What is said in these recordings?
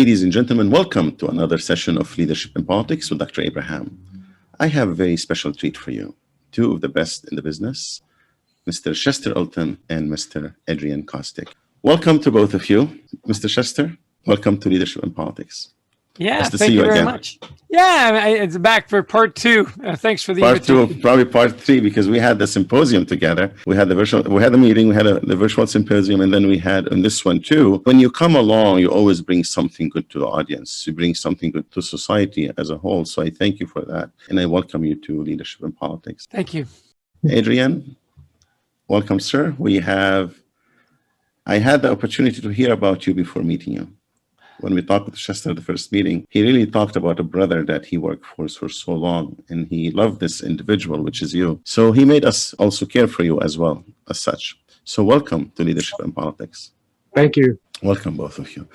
Ladies and gentlemen, welcome to another session of Leadership in Politics with Dr. Abraham. I have a very special treat for you. Two of the best in the business, Mr. Chester Elton and Mr. Adrian Gostick. Welcome to both of you. Mr. Chester, welcome to Leadership in Politics. Yeah, nice to thank see you very again. much. Yeah, it's back for part two. Thanks for the invitation. Part two, probably part three, because we had the symposium together. We had the meeting, we had the virtual symposium, and then we had on this one too. When you come along, you always bring something good to the audience. You bring something good to society as a whole. So I thank you for that, and I welcome you to Leadership in Politics. Thank you. Adrian, welcome, sir. I had the opportunity to hear about you before meeting you. When we talked with Chester at the first meeting, he really talked about a brother that he worked for so long, and he loved this individual, which is you. So he made us also care for you as well, as such. So welcome to Leadership in Politics. Thank you. Welcome, both of you.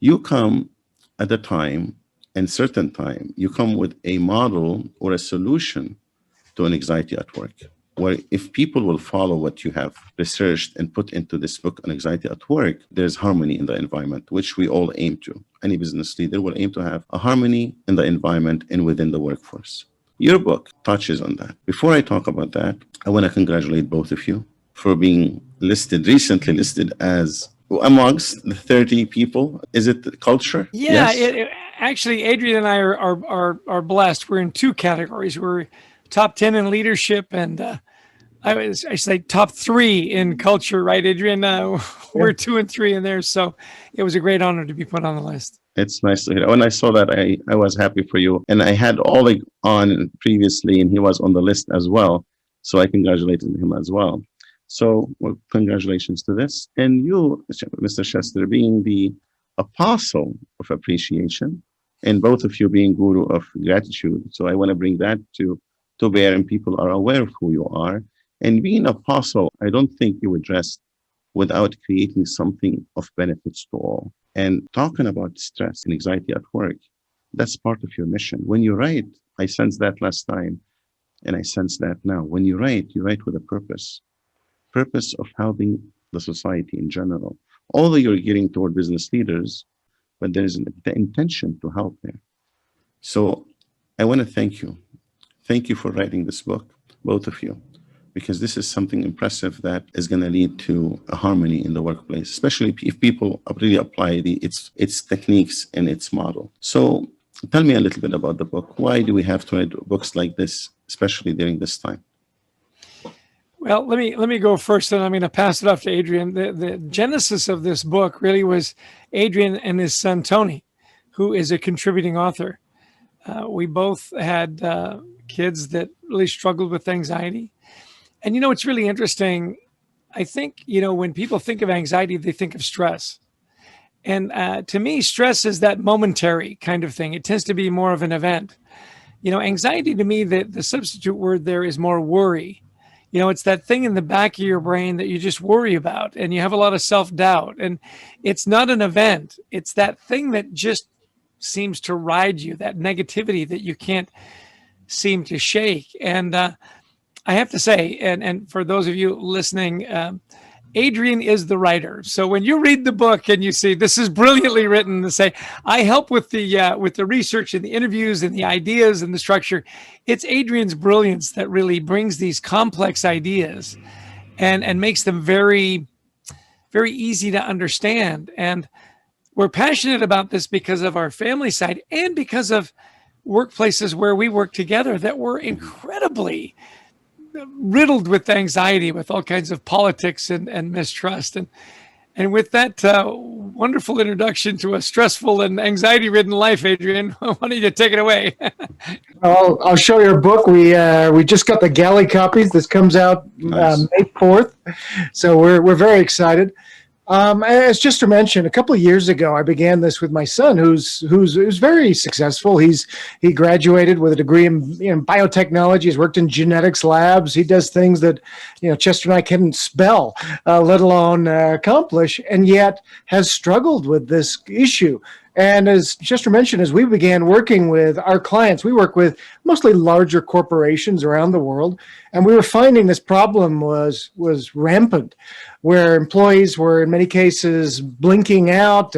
You come at a time, and certain time, you come with a model or a solution to an anxiety at work, where if people will follow what you have researched and put into this book on anxiety at work, there's harmony in the environment, which we all aim to. Any business leader will aim to have a harmony in the environment and within the workforce. Your book touches on that. Before I talk about that, I want to congratulate both of you for being recently listed as amongst the 30 people. Is it culture? Yeah, Yes? actually, Adrian and I are blessed. We're in two categories. We're top 10 in leadership, and I say top 3 in culture, right, Adrian? We're 2 and 3 in there, so it was a great honor to be put on the list. It's nice to hear. When I saw that, I was happy for you. And I had Oleg on previously, and he was on the list as well. So I congratulated him as well. So congratulations to this. And you, Mr. Chester, being the apostle of appreciation, and both of you being guru of gratitude. So I want to bring that to bear, and people are aware of who you are. And being an apostle, I don't think you would rest without creating something of benefits to all. And talking about stress and anxiety at work, that's part of your mission. When you write, I sensed that last time, and I sense that now. When you write with a purpose of helping the society in general. Although you're getting toward business leaders, but there is the intention to help there. So I want to thank you. Thank you for writing this book, both of you, because this is something impressive that is going to lead to a harmony in the workplace, especially if people really apply its techniques and its model. So tell me a little bit about the book. Why do we have to write books like this, especially during this time? Well, let me go first, and I'm going to pass it off to Adrian. The genesis of this book really was Adrian and his son, Tony, who is a contributing author. We both had kids that really struggled with anxiety. And, it's really interesting. I think, when people think of anxiety, they think of stress. And to me, stress is that momentary kind of thing. It tends to be more of an event. Anxiety to me, the substitute word there is more worry. It's that thing in the back of your brain that you just worry about, and you have a lot of self-doubt. And it's not an event. It's that thing that just seems to ride you, that negativity that you can't seem to shake. And I have to say, and for those of you listening, Adrian is the writer. So when you read the book and you see this is brilliantly written, to say I help with the research and the interviews and the ideas and the structure, it's Adrian's brilliance that really brings these complex ideas and makes them very, very easy to understand. And we're passionate about this because of our family side and because of workplaces where we work together that were incredibly riddled with anxiety, with all kinds of politics and mistrust. And with that wonderful introduction to a stressful and anxiety-ridden life, Adrian, why don't you take it away? I'll show you a book. We just got the galley copies. This comes out Nice. May 4th, so we're very excited. As Chester mentioned, a couple of years ago, I began this with my son, who's very successful. He graduated with a degree in biotechnology. He's worked in genetics labs. He does things that Chester and I couldn't spell, let alone accomplish, and yet has struggled with this issue. And as Chester mentioned, as we began working with our clients, we work with mostly larger corporations around the world, and we were finding this problem was rampant, where employees were in many cases blinking out,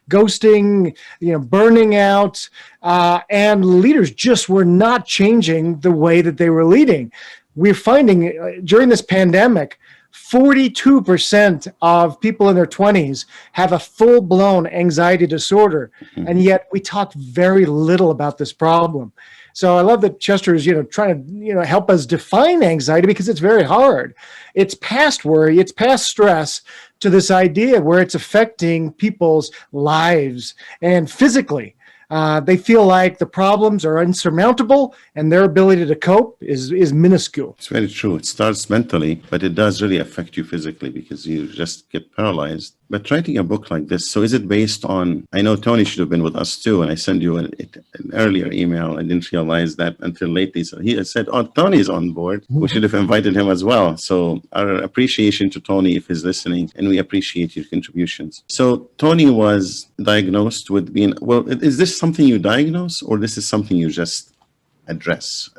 ghosting, burning out, and leaders just were not changing the way that they were leading. We're finding during this pandemic, 42% of people in their 20s have a full-blown anxiety disorder, and yet we talk very little about this problem. So I love that Chester is, trying to, help us define anxiety, because it's very hard. It's past worry, it's past stress, to this idea where it's affecting people's lives and physically. They feel like the problems are insurmountable and their ability to cope is minuscule. It's very true. It starts mentally, but it does really affect you physically because you just get paralyzed. But writing a book like this, so is it based on, I know Tony should have been with us too, and I sent you an earlier email. I didn't realize that until lately. So he said, oh, Tony's on board. We should have invited him as well. So our appreciation to Tony if he's listening, and we appreciate your contributions. So Tony was diagnosed with being, well, is this something you diagnose or this is something you just address?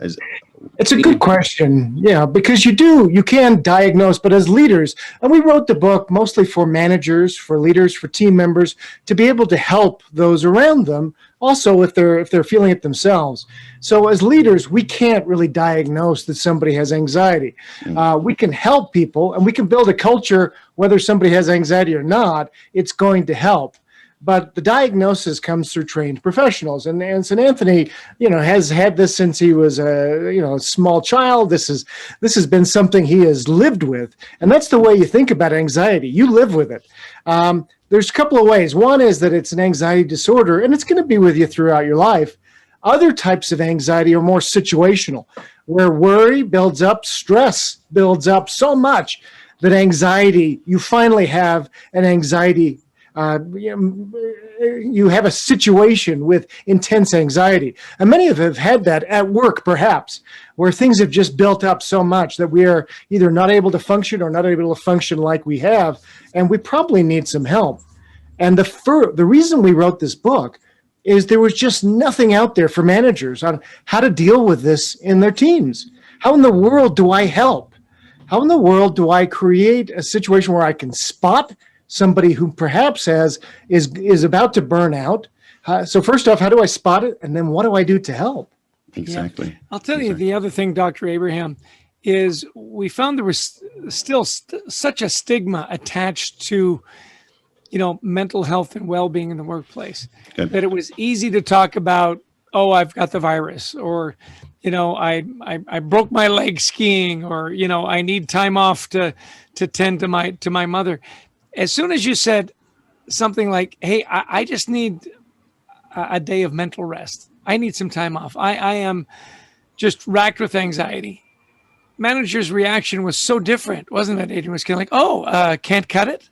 It's a good question. Yeah, because you can diagnose, but as leaders, and we wrote the book mostly for managers, for leaders, for team members, to be able to help those around them, also if they're feeling it themselves. So as leaders, we can't really diagnose that somebody has anxiety. We can help people, and we can build a culture, whether somebody has anxiety or not, it's going to help. But the diagnosis comes through trained professionals, and St. Anthony, has had this since he was a small child. This has been something he has lived with, and that's the way you think about anxiety. You live with it. There's a couple of ways. One is that it's an anxiety disorder, and it's going to be with you throughout your life. Other types of anxiety are more situational, where worry builds up, stress builds up so much that you finally have an anxiety. You have a situation with intense anxiety. And many of us have had that at work, perhaps, where things have just built up so much that we are either not able to function or not able to function like we have, and we probably need some help. And the reason we wrote this book is there was just nothing out there for managers on how to deal with this in their teams. How in the world do I help? How in the world do I create a situation where I can spot somebody who perhaps is about to burn out? So first off, how do I spot it? And then what do I do to help? Exactly. Yeah. I'll tell you the other thing, Dr. Abraham, is we found there was still such a stigma attached to, mental health and well-being in the workplace. Good. That it was easy to talk about, oh, I've got the virus, or, I broke my leg skiing, or, I need time off to tend to my mother. As soon as you said something like, hey, I just need a day of mental rest. I need some time off. I am just racked with anxiety. Manager's reaction was so different, wasn't it? Adrian was kind of like, oh, can't cut it.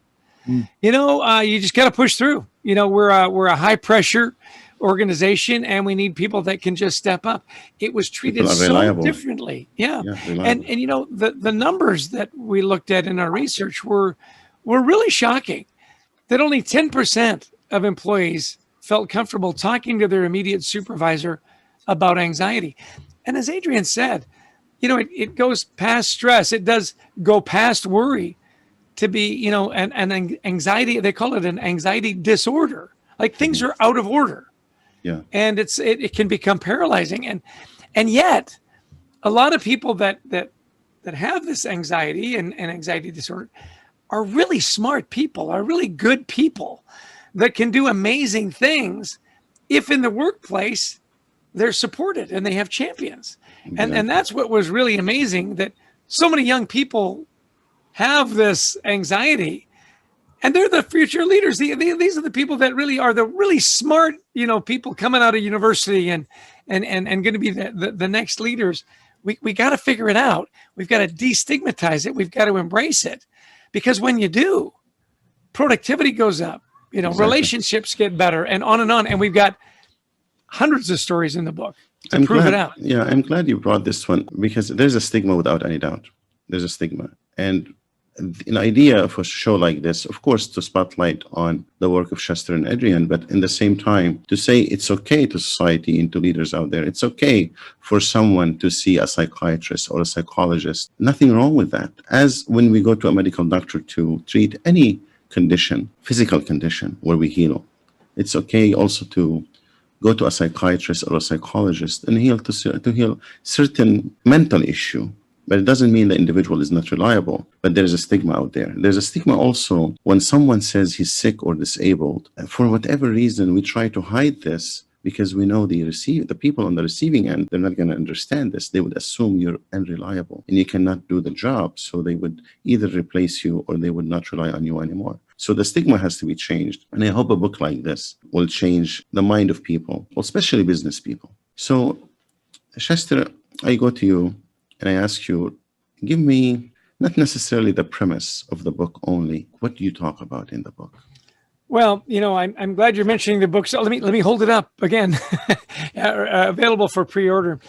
You just got to push through. We're a high pressure organization, and we need people that can just step up. It was treated so differently. Yeah. And the numbers that we looked at in our research were really shocking, that only 10% of employees felt comfortable talking to their immediate supervisor about anxiety. And as Adrian said, it goes past stress. It does go past worry to be, an anxiety. They call it an anxiety disorder. Like things are out of order. Yeah. And it can become paralyzing. And yet a lot of people that have this anxiety and anxiety disorder are really smart people, are really good people that can do amazing things if in the workplace they're supported and they have champions. And that's what was really amazing, that so many young people have this anxiety, and they're the future leaders. These are the people that really are the really smart, people coming out of university and going to be the next leaders. We got to figure it out. We've got to destigmatize it. We've got to embrace it. Because when you do, productivity goes up, exactly. Relationships get better, and on. And we've got hundreds of stories in the book to prove it out. Yeah, I'm glad you brought this one, because there's a stigma without any doubt. There's a stigma. And an idea of a show like this, of course, to spotlight on the work of Chester and Adrian, but in the same time, to say it's okay to society and to leaders out there. It's okay for someone to see a psychiatrist or a psychologist. Nothing wrong with that. As when we go to a medical doctor to treat any condition, physical condition where we heal, it's okay also to go to a psychiatrist or a psychologist and to heal certain mental issue. But it doesn't mean the individual is not reliable. But there's a stigma out there. There's a stigma also when someone says he's sick or disabled. For whatever reason, we try to hide this because we know the people on the receiving end, they're not going to understand this. They would assume you're unreliable and you cannot do the job. So they would either replace you or they would not rely on you anymore. So the stigma has to be changed. And I hope a book like this will change the mind of people, especially business people. So, Chester, I go to you and I ask you, give me not necessarily the premise of the book only. What do you talk about in the book? Well, I'm glad you're mentioning the book. So let me hold it up again, available for pre-order.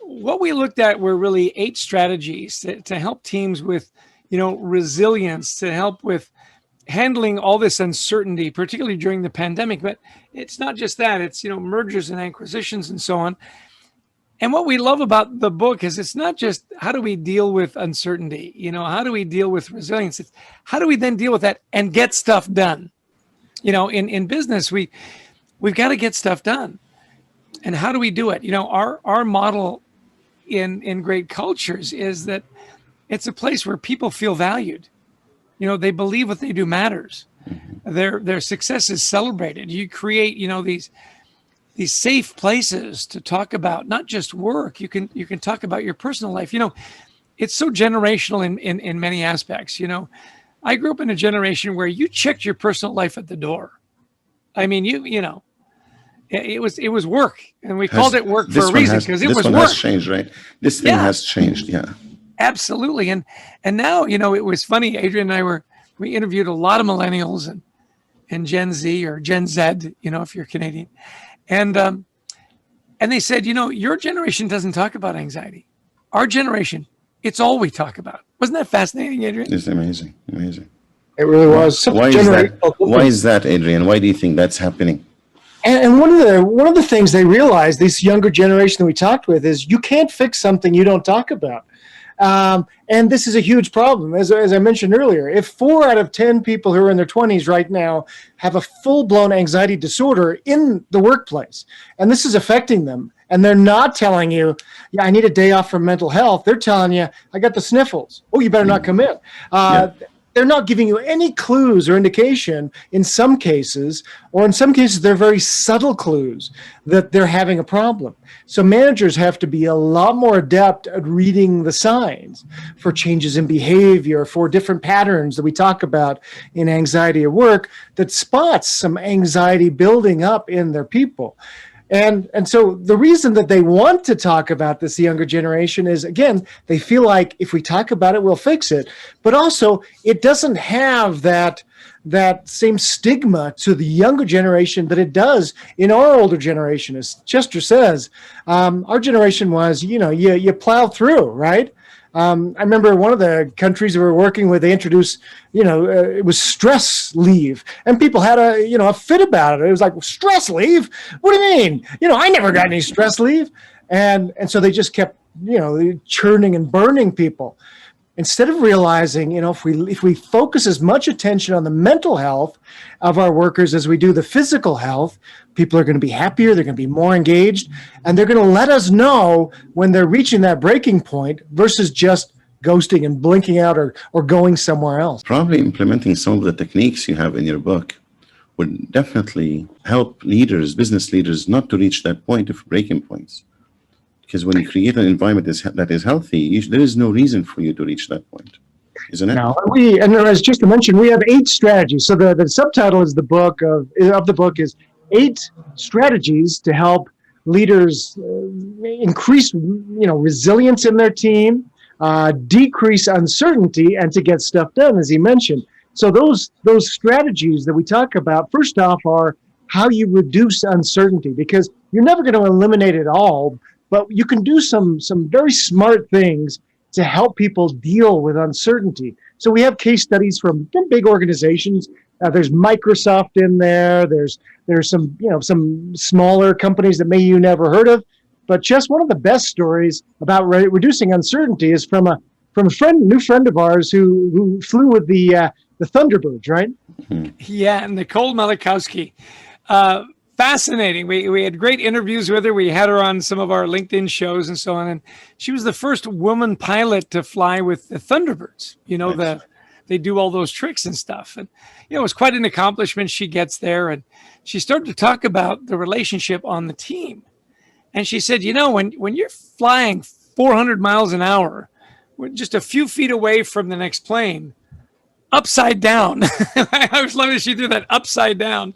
What we looked at were really 8 strategies to help teams with, resilience, to help with handling all this uncertainty, particularly during the pandemic. But it's not just that; it's mergers and acquisitions and so on. And what we love about the book is it's not just how do we deal with uncertainty, how do we deal with resilience? It's how do we then deal with that and get stuff done? In business, we've got to get stuff done. And how do we do it? Our model in great cultures is that it's a place where people feel valued. They believe what they do matters. Their success is celebrated. You create, these safe places to talk about not just work. You can talk about your personal life. It's so generational in many aspects. I grew up in a generation where you checked your personal life at the door. I mean, it was work, and we called it work for a reason because it was work. This one has changed, right? This thing has changed, yeah. Absolutely, and now it was funny. Adrian and I we interviewed a lot of millennials and Gen Z or Gen Z, if you're Canadian. And they said, your generation doesn't talk about anxiety. Our generation, it's all we talk about. Wasn't that fascinating, Adrian? It's amazing. It really was. Why is that, Adrian? Why do you think that's happening? And one of the things they realized, this younger generation that we talked with, is you can't fix something you don't talk about. And this is a huge problem. As I mentioned earlier, if 4 out of 10 people who are in their 20s right now have a full-blown anxiety disorder in the workplace, and this is affecting them, and they're not telling you, I need a day off from mental health. They're telling you, I got the sniffles. Oh, you better not come in. They're not giving you any clues or indication in some cases, or in some cases, they're very subtle clues that they're having a problem. So managers have to be a lot more adept at reading the signs for changes in behavior, for different patterns that we talk about in anxiety at work that spots some anxiety building up in their people. And so the reason that they want to talk about this, the younger generation, is, again, they feel like if we talk about it, we'll fix it. But also, it doesn't have that same stigma to the younger generation that it does in our older generation. As Chester says, our generation was, you plow through, right? I remember one of the countries we were working with, they introduced, it was stress leave, and people had a fit about it. It was like, stress leave? What do you mean? I never got any stress leave. And so they just kept, churning and burning people. Instead of realizing, if we focus as much attention on the mental health of our workers as we do the physical health, people are going to be happier, they're going to be more engaged, and they're going to let us know when they're reaching that breaking point versus just ghosting and blinking out or going somewhere else. Probably implementing some of the techniques you have in your book would definitely help business leaders, not to reach that point of breaking points. Because when you create an environment that is healthy, there is no reason for you to reach that point, isn't it? Now, and as just to mention, we have 8 strategies. So the subtitle is of the book is 8 strategies to help leaders increase resilience in their team, decrease uncertainty, and to get stuff done, as he mentioned. So those strategies that we talk about, first off, are how you reduce uncertainty, because you're never going to eliminate it all. But you can do some very smart things to help people deal with uncertainty. So we have case studies from big organizations. There's Microsoft in there. There's some smaller companies that maybe you never heard of. But just one of the best stories about reducing uncertainty is from a new friend of ours who flew with the Thunderbirds, right? Yeah, Nicole Mulligan. Fascinating. We had great interviews with her. We had her on some of our LinkedIn shows and so on. And she was the first woman pilot to fly with the Thunderbirds. Nice. They do all those tricks and stuff. And, it was quite an accomplishment. She gets there and she started to talk about the relationship on the team. And she said, when you're flying 400 miles an hour, just a few feet away from the next plane, upside down. I always love that she threw that upside down.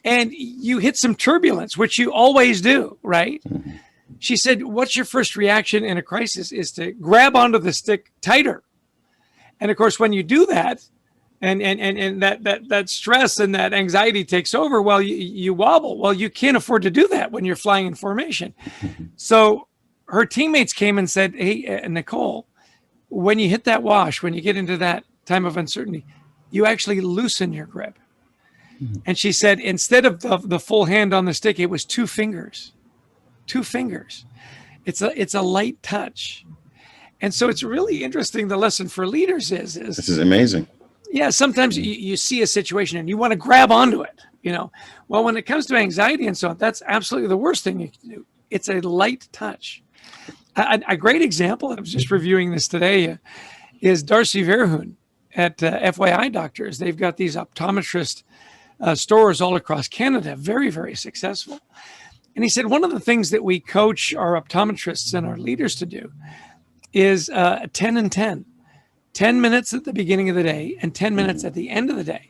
And you hit some turbulence, which you always do, right? Mm-hmm. She said, what's your first reaction in a crisis is to grab onto the stick tighter. And of course, when you do that, and that stress and that anxiety takes over, well, you wobble. Well, you can't afford to do that when you're flying in formation. So her teammates came and said, hey, Nicole, when you hit that wash, when you get into that time of uncertainty, you actually loosen your grip. And she said, instead of the full hand on the stick, it was 2 fingers. 2 fingers. It's a light touch. And so it's really interesting. The lesson for leaders is this is amazing. Yeah, sometimes you see a situation and you want to grab onto it. Well, when it comes to anxiety and so on, that's absolutely the worst thing you can do. It's a light touch. A great example, I was just reviewing this today, is Darcy Verhoen at FYI Doctors. They've got these optometrist stores all across Canada, very, very successful. And he said, one of the things that we coach our optometrists and our leaders to do is 10 and 10. 10 minutes at the beginning of the day and 10 minutes at the end of the day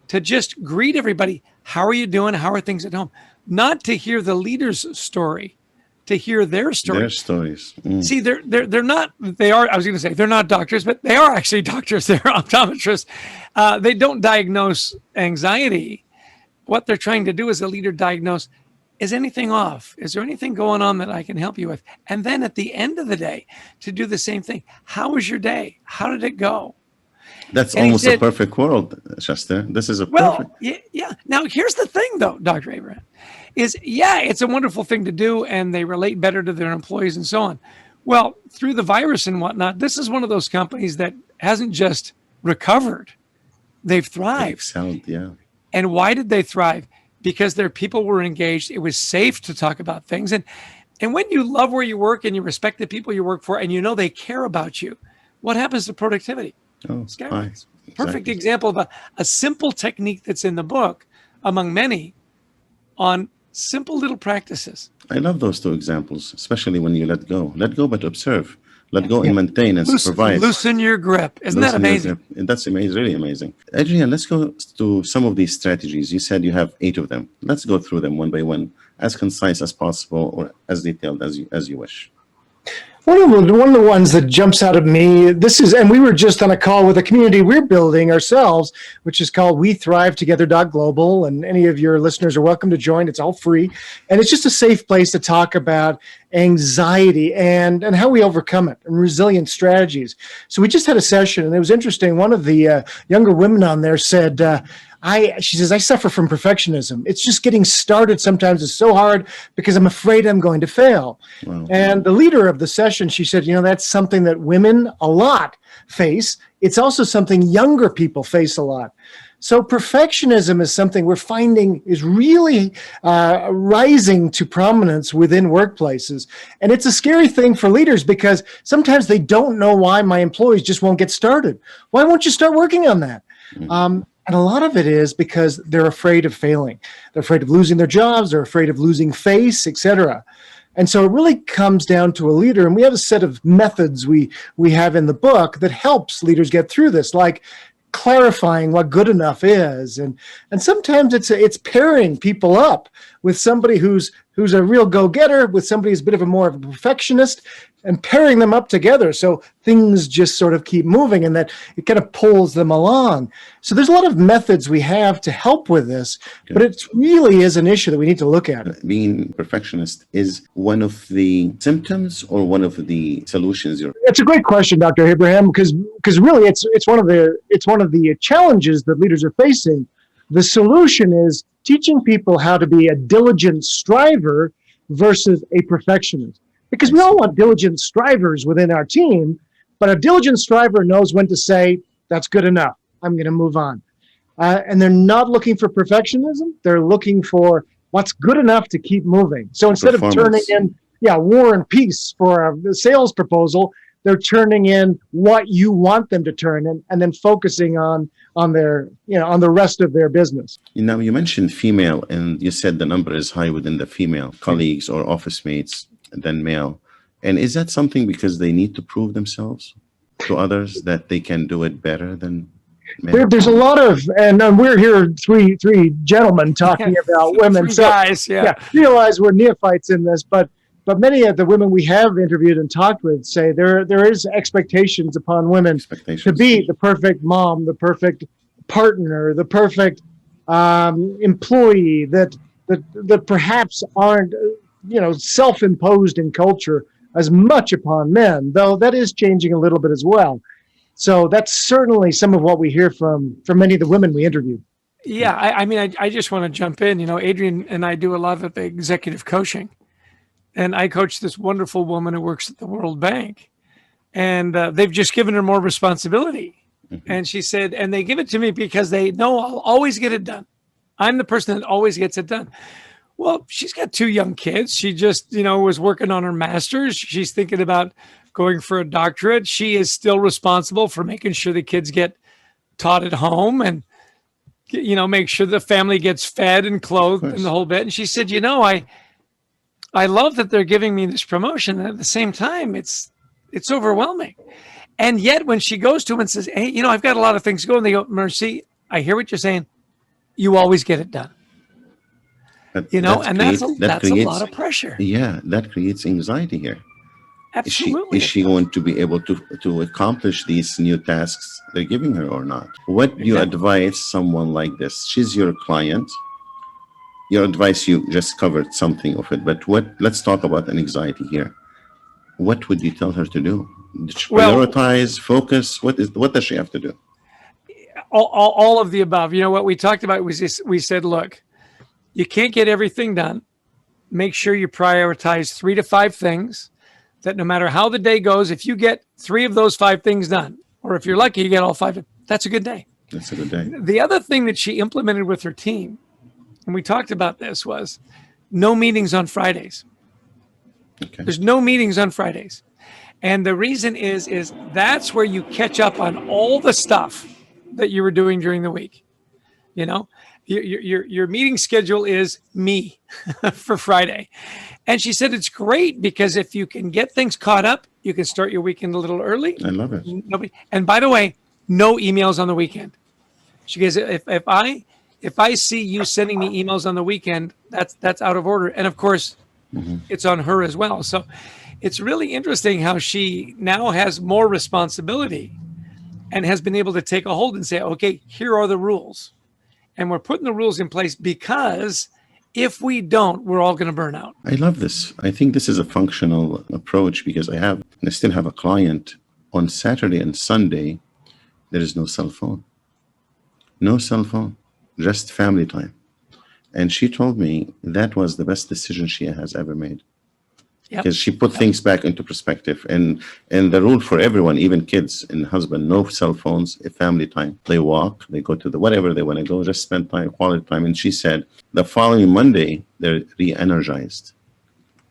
to just greet everybody. How are you doing? How are things at home? Not to hear the leader's story, to hear their story. Their stories. See, they're not, I was going to say, they're not doctors, but they are actually doctors. They're optometrists. They don't diagnose anxiety. What they're trying to do as a leader diagnose, is anything off? Is there anything going on that I can help you with? And then at the end of the day, to do the same thing. How was your day? How did it go? That's almost a perfect world, Chester. This is perfect. Yeah. Now, here's the thing, though, Dr. Abraham, is, it's a wonderful thing to do, and they relate better to their employees and so on. Well, through the virus and whatnot, this is one of those companies that hasn't just recovered. They've thrived. They excelled, yeah. And why did they thrive? Because their people were engaged. It was safe to talk about things. And when you love where you work and you respect the people you work for and they care about you, what happens to productivity? Skyrockets. Perfect example of a simple technique that's in the book, among many, on simple little practices. I love those 2 examples, especially when you let go. Let go, but observe. Let go and maintain and supervise. Loosen your grip. Isn't that amazing? That's amazing, really amazing. Adrian, let's go to some of these strategies. You said you have 8 of them. Let's go through them one by one, as concise as possible or as detailed as you wish. One of the ones that jumps out at me, and we were just on a call with a community we're building ourselves, which is called WeThriveTogether.global. And any of your listeners are welcome to join. It's all free. And it's just a safe place to talk about anxiety and how we overcome it and resilient strategies. So we just had a session, and it was interesting. One of the younger women on there said, she says, I suffer from perfectionism. It's just getting started sometimes is so hard because I'm afraid I'm going to fail. Wow. And the leader of the session, she said, that's something that women a lot face. It's also something younger people face a lot. So perfectionism is something we're finding is really rising to prominence within workplaces. And it's a scary thing for leaders because sometimes they don't know why my employees just won't get started. Why won't you start working on that? Mm-hmm. And a lot of it is because they're afraid of failing. They're afraid of losing their jobs. They're afraid of losing face, etc. And so it really comes down to a leader. And we have a set of methods we have in the book that helps leaders get through this, like clarifying what good enough is. And sometimes it's pairing people up with somebody who's a real go-getter, with somebody who's a bit of a more of a perfectionist, and pairing them up together so things just sort of keep moving and that it kind of pulls them along. So there's a lot of methods we have to help with this, but it really is an issue that we need to look at. Being perfectionist is one of the symptoms or one of the solutions? It's a great question, Dr. Abraham, because really it's one of the challenges that leaders are facing. The solution is teaching people how to be a diligent striver versus a perfectionist. Because we all want diligent strivers within our team, but a diligent striver knows when to say, that's good enough, I'm going to move on. And they're not looking for perfectionism. They're looking for what's good enough to keep moving. So instead of turning in War and Peace for a sales proposal, they're turning in what you want them to turn in and then focusing on their, on the rest of their business. Now, you mentioned female, and you said the number is high within the female colleagues or office mates than male. And is that something because they need to prove themselves to others that they can do it better than men? There's a lot of, and we're here three gentlemen talking about women. Three guys, realize we're neophytes in this, but many of the women we have interviewed and talked with say there is expectations upon women to be the perfect mom, the perfect partner, the perfect employee that perhaps aren't self-imposed in culture as much upon men, though that is changing a little bit as well. So that's certainly some of what we hear from many of the women we interviewed. Yeah, I just want to jump in. Adrian and I do a lot of the executive coaching. And I coach this wonderful woman who works at the World Bank. And they've just given her more responsibility. Mm-hmm. And she said, and they give it to me because they know I'll always get it done. I'm the person that always gets it done. Well, she's got 2 young kids. She just, was working on her master's. She's thinking about going for a doctorate. She is still responsible for making sure the kids get taught at home and, make sure the family gets fed and clothed and the whole bit. And she said, I love that they're giving me this promotion. And at the same time, it's overwhelming. And yet when she goes to them and says, hey, I've got a lot of things going, they go, Mercy, I hear what you're saying. You always get it done. That's a lot of pressure. Yeah, that creates anxiety here. Absolutely. Is she going to be able to accomplish these new tasks they're giving her or not? What do you advise someone like this? She's your client. Your advice, you just covered something of it, but let's talk about an anxiety here. What would you tell her to do? Prioritize, focus? What does she have to do? All of the above. What we talked about was this, we said, look, you can't get everything done. Make sure you prioritize 3 to 5 things that no matter how the day goes, if you get 3 of those 5 things done, or if you're lucky, you get all 5, that's a good day. That's a good day. The other thing that she implemented with her team, and we talked about this, was no meetings on Fridays. Okay. There's no meetings on Fridays. And the reason is that's where you catch up on all the stuff that you were doing during the week. Your meeting schedule is me for Friday. And she said, it's great because if you can get things caught up, you can start your weekend a little early. I love it. And by the way, no emails on the weekend. She goes, if I see you sending me emails on the weekend, that's out of order. And of course, it's on her as well. So it's really interesting how she now has more responsibility and has been able to take a hold and say, okay, here are the rules. And we're putting the rules in place because if we don't, we're all going to burn out. I love this. I think this is a functional approach because I still have a client on Saturday and Sunday. There is no cell phone. No cell phone, just family time. And she told me that was the best decision she has ever made. Because she put things back into perspective. And the rule for everyone, even kids and husband, no cell phones, family time. They walk, they go to whatever they want to go, just spend time, quality time. And she said the following Monday, they're re-energized.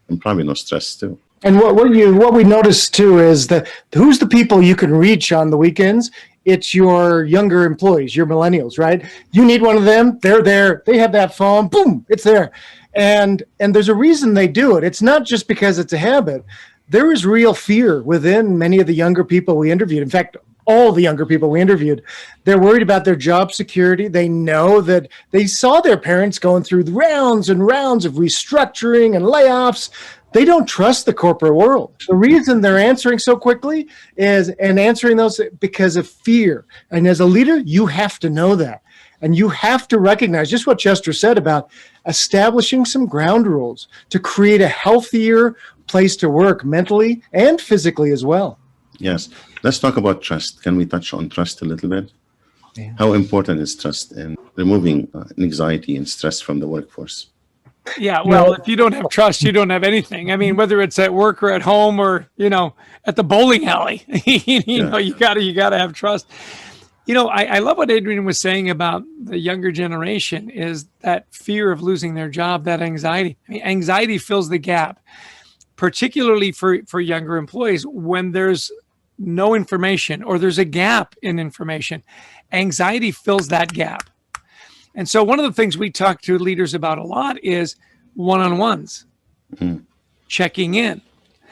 And probably no stress too. And what we noticed too is that who's the people you can reach on the weekends? It's your younger employees, your millennials, right? You need one of them. They're there. They have that phone. Boom, it's there. And there's a reason they do it. It's not just because it's a habit. There is real fear within many of the younger people we interviewed. In fact, all the younger people we interviewed, they're worried about their job security. They know that they saw their parents going through the rounds and rounds of restructuring and layoffs. They don't trust the corporate world. The reason they're answering so quickly is, and answering those because of fear. And as a leader, you have to know that. And you have to recognize just what Chester said about establishing some ground rules to create a healthier place to work mentally and physically as well. Yes. Let's talk about trust. Can we touch on trust a little bit? Yeah. How important is trust in removing anxiety and stress from the workforce? Yeah, well, if you don't have trust, you don't have anything. I mean, whether it's at work or at home or, at the bowling alley, you know, you gotta have trust. I love what Adrian was saying about the younger generation is that fear of losing their job, that anxiety. I mean, anxiety fills the gap, particularly for younger employees when there's no information or there's a gap in information. Anxiety fills that gap. And so one of the things we talk to leaders about a lot is one-on-ones, checking in.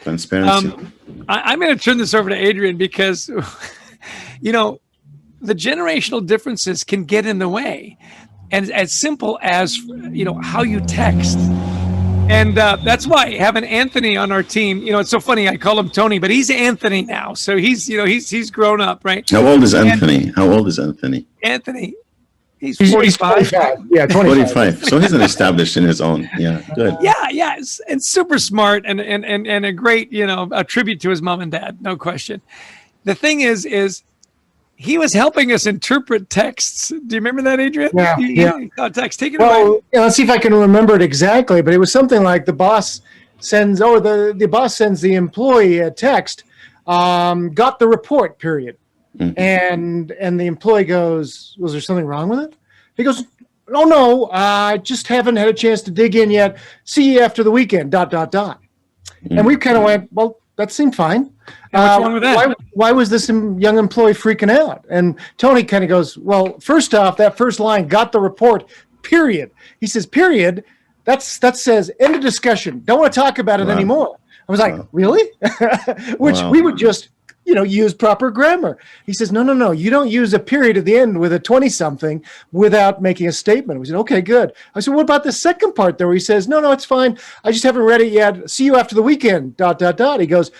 Transparency. I'm going to turn this over to Adrian because, the generational differences can get in the way. And as simple as, how you text. And that's why having Anthony on our team, it's so funny. I call him Tony, but he's Anthony now. So he's grown up, right? How old is Anthony? Anthony, he's 45. Yeah, 45. So he's an established in his own. Yeah, good. Yeah, and super smart and a great, a tribute to his mom and dad, no question. The thing is he was helping us interpret texts. Do you remember that, Adrian? Yeah. Text. Take it away. Let's see if I can remember it exactly. But it was something like the boss sends, the boss sends the employee a text, got the report, period. Mm-hmm. And the employee goes, was there something wrong with it? He goes, oh, no, I just haven't had a chance to dig in yet. See you after the weekend, ... Mm-hmm. And we kind of went, well, that seemed fine. What's wrong with that? Why was this young employee freaking out? And Tony kind of goes, well, first off, that first line, got the report, period. He says, period. That says end of discussion. Don't want to talk about it anymore. I was like, really? Which we would just, use proper grammar. He says, no. You don't use a period at the end with a 20-something without making a statement. We said, okay, good. I said, what about the second part there where he says, no, it's fine. I just haven't read it yet. See you after the weekend, ... He goes, ...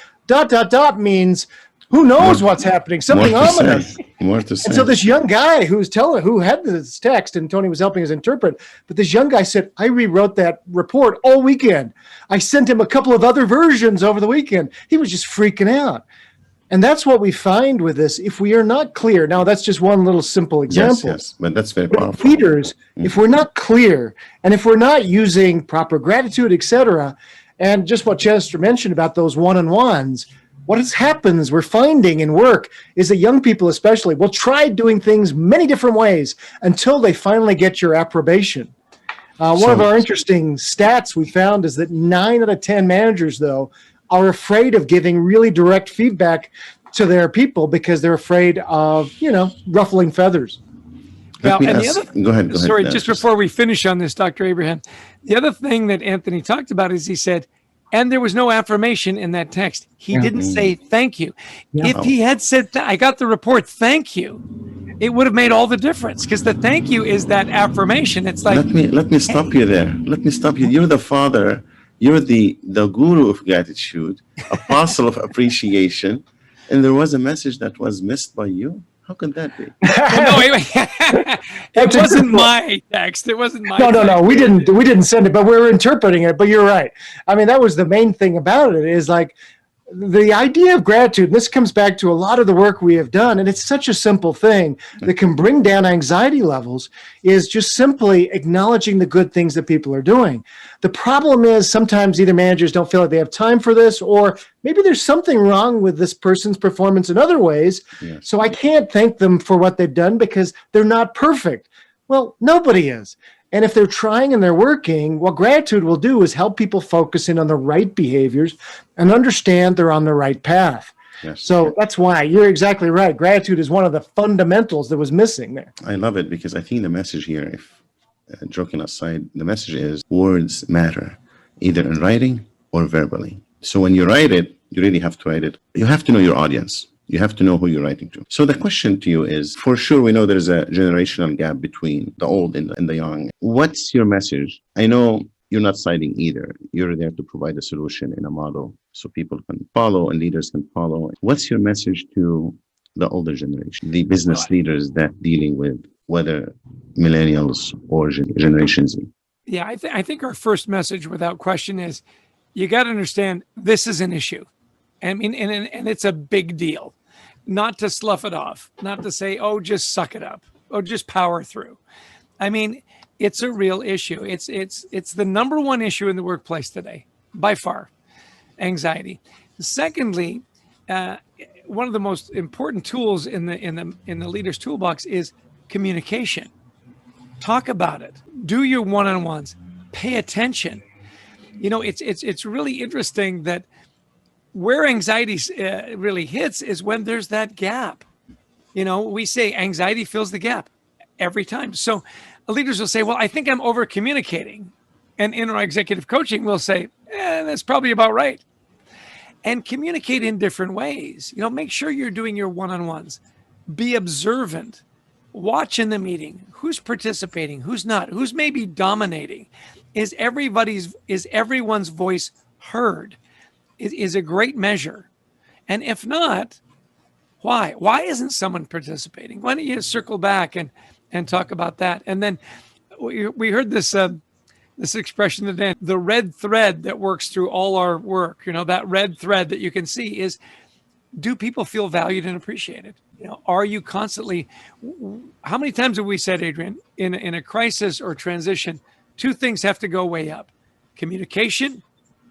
means who knows what's happening, something ominous. More to say. And so this young guy who had this text, and Tony was helping us interpret, but this young guy said, I rewrote that report all weekend. I sent him a couple of other versions over the weekend. He was just freaking out. And that's what we find with this. If we are not clear, now that's just one little simple example. Yes, but that's very powerful. Leaders, if we're not clear, and if we're not using proper gratitude, etc., and just what Chester mentioned about those one-on-ones, what happens we're finding in work is that young people especially will try doing things many different ways until they finally get your approbation. One of our interesting stats we found is that 9 out of 10 managers, though, are afraid of giving really direct feedback to their people because they're afraid of, ruffling feathers. Go ahead. Sorry, just before we finish on this, Dr. Abraham, the other thing that Anthony talked about is he said, and there was no affirmation in that text. He didn't say thank you. If he had said, I got the report, thank you, it would have made all the difference because the thank you is that affirmation. It's like, let me stop you there. Let me stop you. You're the father. You're the guru of gratitude, apostle of appreciation, and there was a message that was missed by you. How could that be? It wasn't my text. It wasn't my text. No. We didn't send it, but we were interpreting it. But you're right. I mean, that was the main thing about it is like the idea of gratitude. And this comes back to a lot of the work we have done. And it's such a simple thing that can bring down anxiety levels is just simply acknowledging the good things that people are doing. The problem is sometimes either managers don't feel like they have time for this, or maybe there's something wrong with this person's performance in other ways. Yes. So I can't thank them for what they've done because they're not perfect. Well, nobody is. And if they're trying and they're working, what gratitude will do is help people focus in on the right behaviors and understand they're on the right path. Yes. So that's why you're exactly right. Gratitude is one of the fundamentals that was missing there. I love it because I think the message here, if joking aside, the message is words matter, either in writing or verbally. So when you write it, you really have to write it. You have to know your audience. You have to know who you're writing to. So the question to you is, for sure, we know there's a generational gap between the old and the young. What's your message? I know you're not siding either. You're there to provide a solution in a model so people can follow and leaders can follow. What's your message to the older generation, the business leaders that dealing with whether millennials or Generation Z? Yeah, I think our first message, without question, is you got to understand this is an issue. I mean, and it's a big deal. Not to slough it off, not to say, oh, just suck it up, oh, just power through. I mean, it's a real issue. It's the number one issue in the workplace today, by far, anxiety. Secondly, one of the most important tools in the leader's toolbox is communication. Talk about it. Do your one-on-ones. Pay attention. You know, it's really interesting that where anxiety really hits is when there's that gap. You know, we say anxiety fills the gap every time. So leaders will say, well, I think I'm over communicating. And in our executive coaching, we'll say, that's probably about right. And communicate in different ways. You know, make sure you're doing your one-on-ones. Be observant. Watch in the meeting. Who's participating? Who's not? Who's maybe dominating? Is everyone's voice heard? Is a great measure. And if not, why? Why isn't someone participating? Why don't you circle back and talk about that? And then we heard this expression today, the red thread that works through all our work, you know, that red thread that you can see is, do people feel valued and appreciated? You know, are you constantly, how many times have we said, Adrian, in a crisis or transition, two things have to go way up: communication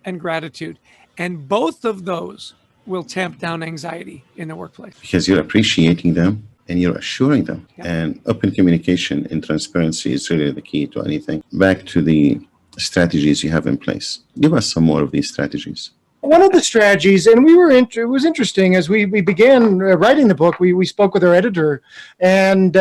and gratitude. And both of those will tamp down anxiety in the workplace. Because you're appreciating them and you're assuring them. Yeah. And open communication and transparency is really the key to anything. Back to the strategies you have in place. Give us some more of these strategies. One of the strategies, and it was interesting as we began writing the book, we spoke with our editor, and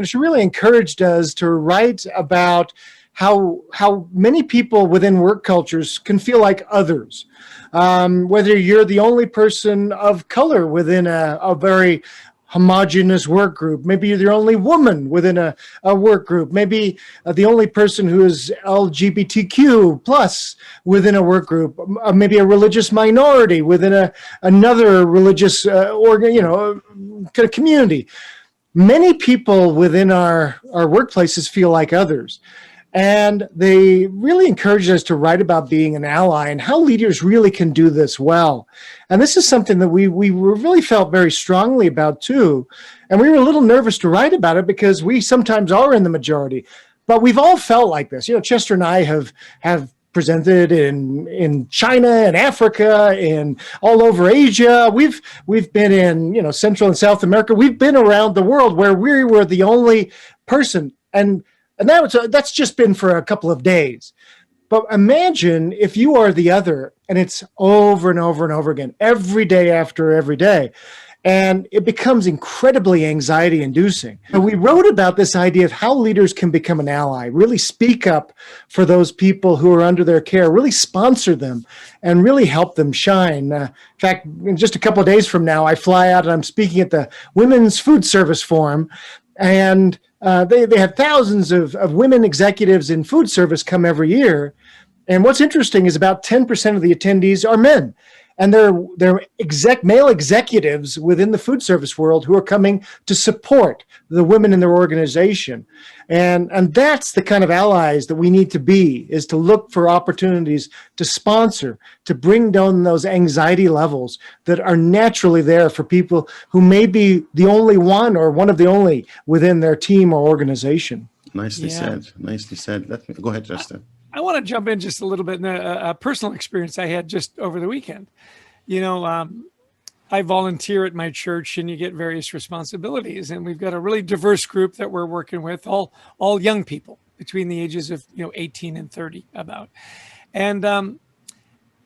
she really encouraged us to write about how many people within work cultures can feel like others. Whether you're the only person of color within a very homogeneous work group, maybe you're the only woman within a work group, maybe the only person who is LGBTQ plus within a work group, maybe a religious minority within another religious community. Many people within our workplaces feel like others. And they really encouraged us to write about being an ally and how leaders really can do this well. And this is something that we really felt very strongly about too. And we were a little nervous to write about it because we sometimes are in the majority. But we've all felt like this. You know, Chester and I have presented in China and Africa and all over Asia. We've been in, Central and South America. We've been around the world where we were the only person. And that's just been for a couple of days. But imagine if you are the other, and it's over and over and over again, every day after every day. And it becomes incredibly anxiety inducing. And we wrote about this idea of how leaders can become an ally, really speak up for those people who are under their care, really sponsor them and really help them shine. In fact, in just a couple of days from now, I fly out and I'm speaking at the Women's Food Service Forum. And they have thousands of women executives in food service come every year. And what's interesting is about 10% of the attendees are men. And they're male executives within the food service world who are coming to support the women in their organization. And that's the kind of allies that we need to be, is to look for opportunities to sponsor, to bring down those anxiety levels that are naturally there for people who may be the only one or one of the only within their team or organization. Nicely said. Nicely said. Go ahead, Justin. I want to jump in just a little bit in a personal experience I had just over the weekend. I volunteer at my church and you get various responsibilities, and we've got a really diverse group that we're working with, all young people between the ages of 18 and 30 about. And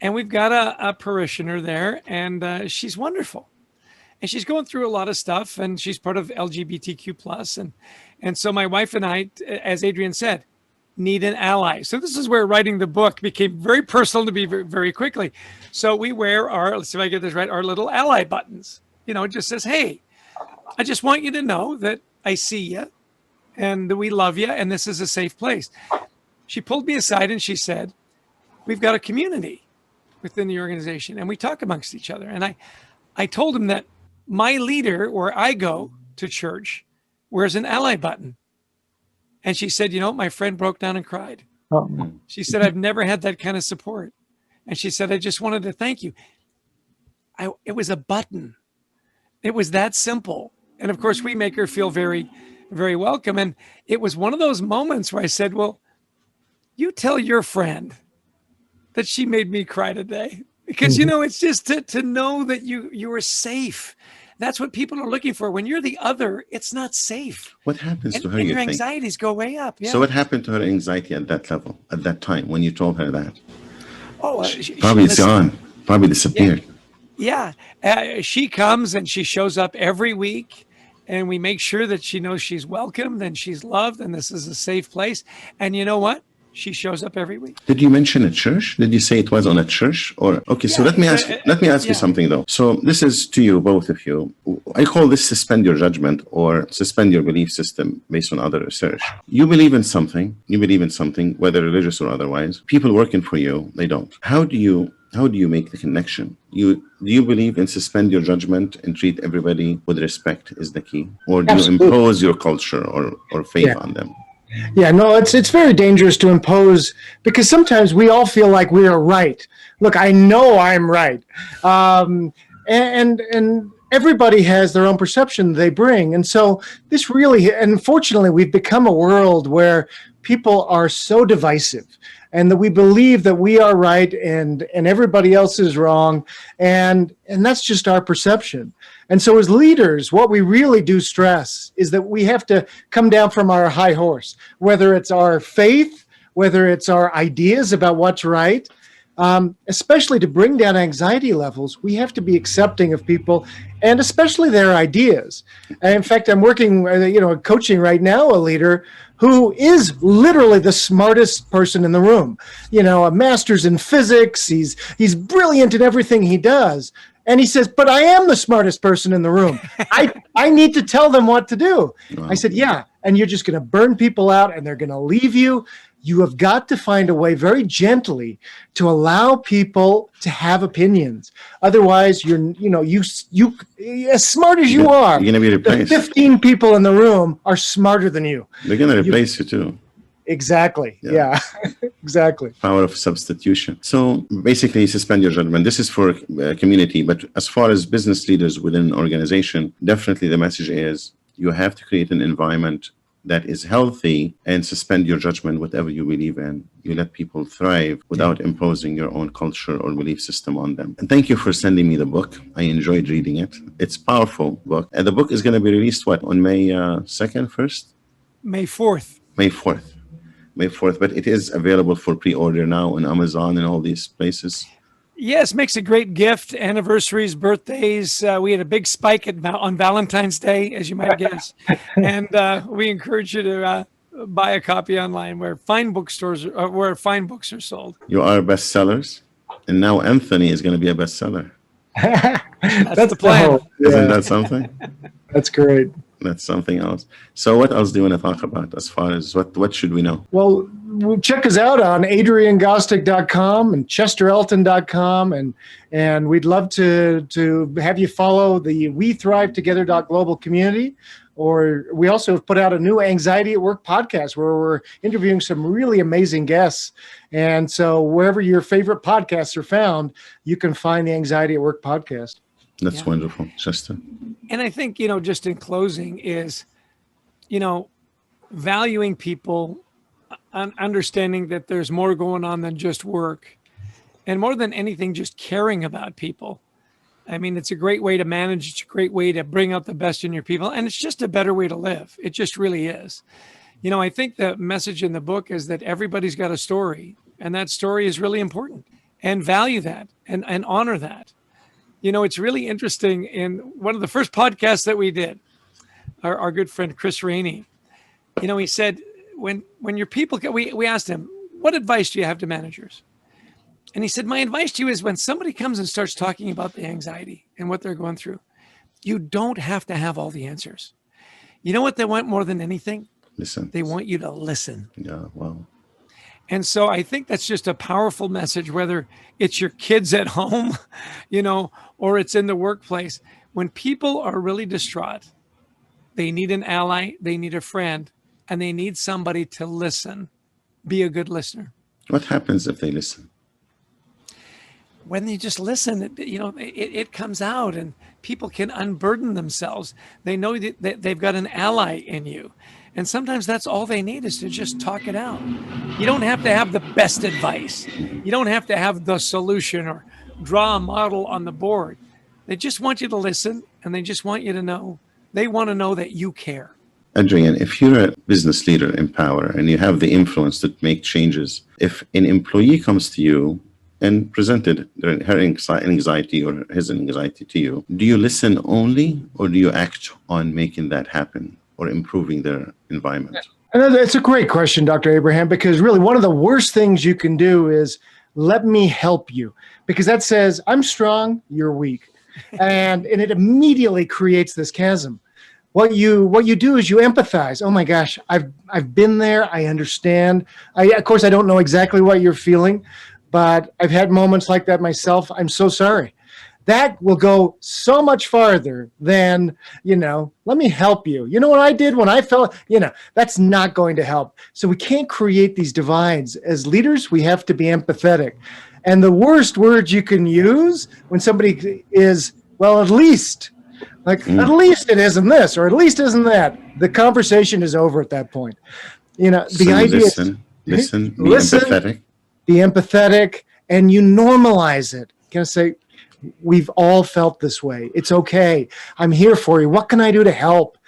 we've got a parishioner there, and she's wonderful. And she's going through a lot of stuff, and she's part of LGBTQ plus. And so my wife and I, as Adrian said, need an ally. So this is where writing the book became very personal to me very quickly. So we wear let's see if I get this right, our little ally buttons. It just says, hey, I just want you to know that I see you and that we love you and this is a safe place. she pulled me aside and she said, we've got a community within the organization and we talk amongst each other. And I told him that my leader, where I go to church, wears an ally button. And she said, my friend broke down and cried. Oh. She said, I've never had that kind of support. And she said, I just wanted to thank you. It was a button. It was that simple. And of course, we make her feel very, very welcome. And it was one of those moments where I said, well, you tell your friend that she made me cry today. Because, it's just to know that you are safe. That's what people are looking for. When you're the other, it's not safe. What happens to her, and you your think? anxieties go way up. Yeah. So what happened to her anxiety at that level, at that time, when you told her that? Oh, Probably it's gone. Probably disappeared. Yeah. She comes and she shows up every week, and we make sure that she knows she's welcomed and she's loved and this is a safe place. And you know what? She shows up every week. Did you mention a church? Did you say it was on a church? Or okay, so let me ask you something though. So this is to you, both of you. I call this suspend your judgment or suspend your belief system based on other research. You believe in something, whether religious or otherwise. People working for you, they don't. How do you make the connection? Do you believe in suspend your judgment and treat everybody with respect is the key? Or do Absolutely. you impose your culture or faith on them? Yeah, no, it's very dangerous to impose, because sometimes we all feel like we are right. Look, I know I'm right. And everybody has their own perception they bring. And so this really, unfortunately, we've become a world where people are so divisive, and that we believe that we are right and everybody else is wrong. And that's just our perception. And so as leaders, what we really do stress is that we have to come down from our high horse, whether it's our faith, whether it's our ideas about what's right, especially to bring down anxiety levels. We have to be accepting of people and especially their ideas. And in fact, I'm working, coaching right now a leader who is literally the smartest person in the room. A master's in physics. He's brilliant in everything he does. And he says, but I am the smartest person in the room. I need to tell them what to do. Wow. I said, yeah. And you're just going to burn people out and they're going to leave you. You have got to find a way very gently to allow people to have opinions. Otherwise, you as smart as you are, you're going to be replaced. The 15 people in the room are smarter than you. They're going to replace you too. Exactly. Yeah. Exactly. Power of substitution. So basically, suspend your judgment. This is for community, but as far as business leaders within an organization, definitely the message is you have to create an environment that is healthy and suspend your judgment, whatever you believe in. You let people thrive without imposing your own culture or belief system on them. And thank you for sending me the book. I enjoyed reading it. It's a powerful book. And the book is going to be released, on May 2nd, 1st? May 4th. May 4th. May 4th, but it is available for pre-order now on Amazon and all these places. Yes, makes a great gift. Anniversaries, birthdays. We had a big spike on Valentine's Day, as you might guess. And we encourage you to buy a copy online where fine books are sold. You are bestsellers, and now Anthony is going to be a bestseller. That's the plan. Isn't that something? That's great. That's something else. So what else do you want to talk about as far as what should we know? Well, check us out on adriangostick.com and chesterelton.com. And we'd love to have you follow the We Thrive Together.global community. Or we also have put out a new Anxiety at Work podcast where we're interviewing some really amazing guests. And so wherever your favorite podcasts are found, you can find the Anxiety at Work podcast. That's wonderful, Chester. And I think, just in closing is, valuing people, understanding that there's more going on than just work, and more than anything, just caring about people. I mean, it's a great way to manage. It's a great way to bring out the best in your people. And it's just a better way to live. It just really is. I think the message in the book is that everybody's got a story, and that story is really important, and value that and honor that. It's really interesting. In one of the first podcasts that we did, our good friend Chris Rainey, he said, when your people, we asked him, what advice do you have to managers? And he said, my advice to you is when somebody comes and starts talking about the anxiety and what they're going through, you don't have to have all the answers. You know what they want more than anything? Listen. They want you to listen. Yeah, wow. And so I think that's just a powerful message, whether it's your kids at home, or it's in the workplace. When people are really distraught, they need an ally, they need a friend, and they need somebody to listen. Be a good listener. What happens if they listen? When they just listen, it comes out and people can unburden themselves. They know that they've got an ally in you. And sometimes that's all they need is to just talk it out. You don't have to have the best advice. You don't have to have the solution or draw a model on the board. They just want you to listen, and they just want you to know. They want to know that you care. Adrian, if you're a business leader in power and you have the influence to make changes, if an employee comes to you and presented her anxiety or his anxiety to you, do you listen only, or do you act on making that happen or improving their environment? And it's a great question, Dr. Abraham, because really one of the worst things you can do is let me help you, because that says I'm strong, you're weak. And it immediately creates this chasm. What you do is you empathize. Oh my gosh, I've been there. I understand. Of course, I don't know exactly what you're feeling, but I've had moments like that myself. I'm so sorry. That will go so much farther than, let me help you. You know what I did when I felt, that's not going to help. So we can't create these divides. As leaders, we have to be empathetic. And the worst words you can use when somebody is, well, at least, at least it isn't this, or at least isn't that. The conversation is over at that point. The idea is listen, be empathetic. Be empathetic, and you normalize it. Can I say, we've all felt this way. It's okay. I'm here for you. What can I do to help?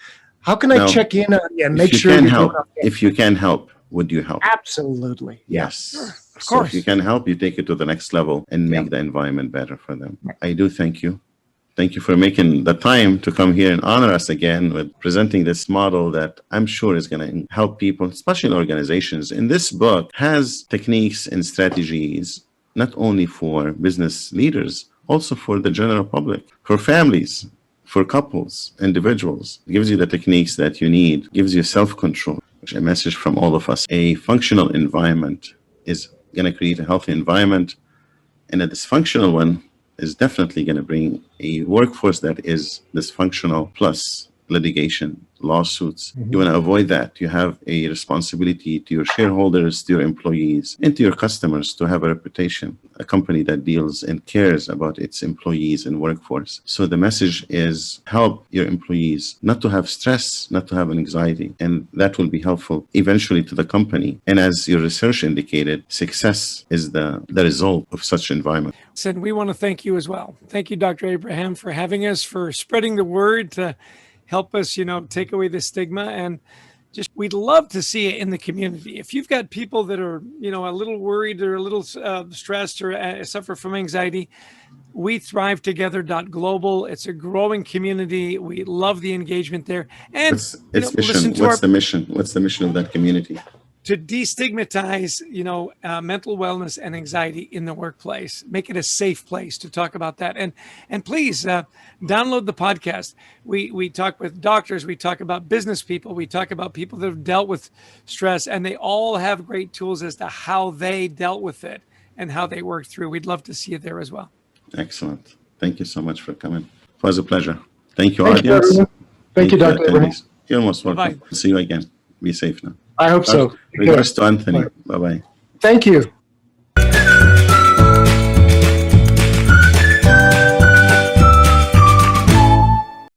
How can I check in on you and make sure you're doing okay? If you can help, would you help? Absolutely. Yes. Sure. Of So course. if you can help, you take it to the next level and make the environment better for them. I do thank you. Thank you for making the time to come here and honor us again with presenting this model that I'm sure is going to help people, especially in organizations. And this book has techniques and strategies, not only for business leaders, also for the general public, for families, for couples, individuals. It gives you the techniques that you need, gives you self-control. A message from all of us. A functional environment is going to create a healthy environment, and a dysfunctional one is definitely going to bring a workforce that is dysfunctional plus litigation, lawsuits. You want to avoid that. You have a responsibility to your shareholders, to your employees, and to your customers to have a reputation, a company that deals and cares about its employees and workforce. So the message is help your employees not to have stress, not to have anxiety, and that will be helpful eventually to the company. And as your research indicated, success is the result of such environment. And we want to thank you as well. Thank you, Dr. Abraham, for having us, for spreading the word to help us, take away the stigma. And just, we'd love to see it in the community. If you've got people that are, a little worried or a little stressed or suffer from anxiety, we thrive together.global. It's a growing community. We love the engagement there. And What's its mission? What's the mission? What's the mission of that community? To destigmatize, mental wellness and anxiety in the workplace, make it a safe place to talk about that. And please download the podcast. We talk with doctors, we talk about business people, we talk about people that have dealt with stress, and they all have great tools as to how they dealt with it and how they worked through. We'd love to see you there as well. Excellent. Thank you so much for coming. It was a pleasure. Thank you, Thank you, audience. everyone. Thank you, Dr. Abraham. attendees. You're most welcome. Bye-bye. See you again. Be safe now. I hope so. Regards to Anthony. Bye-bye. Thank you.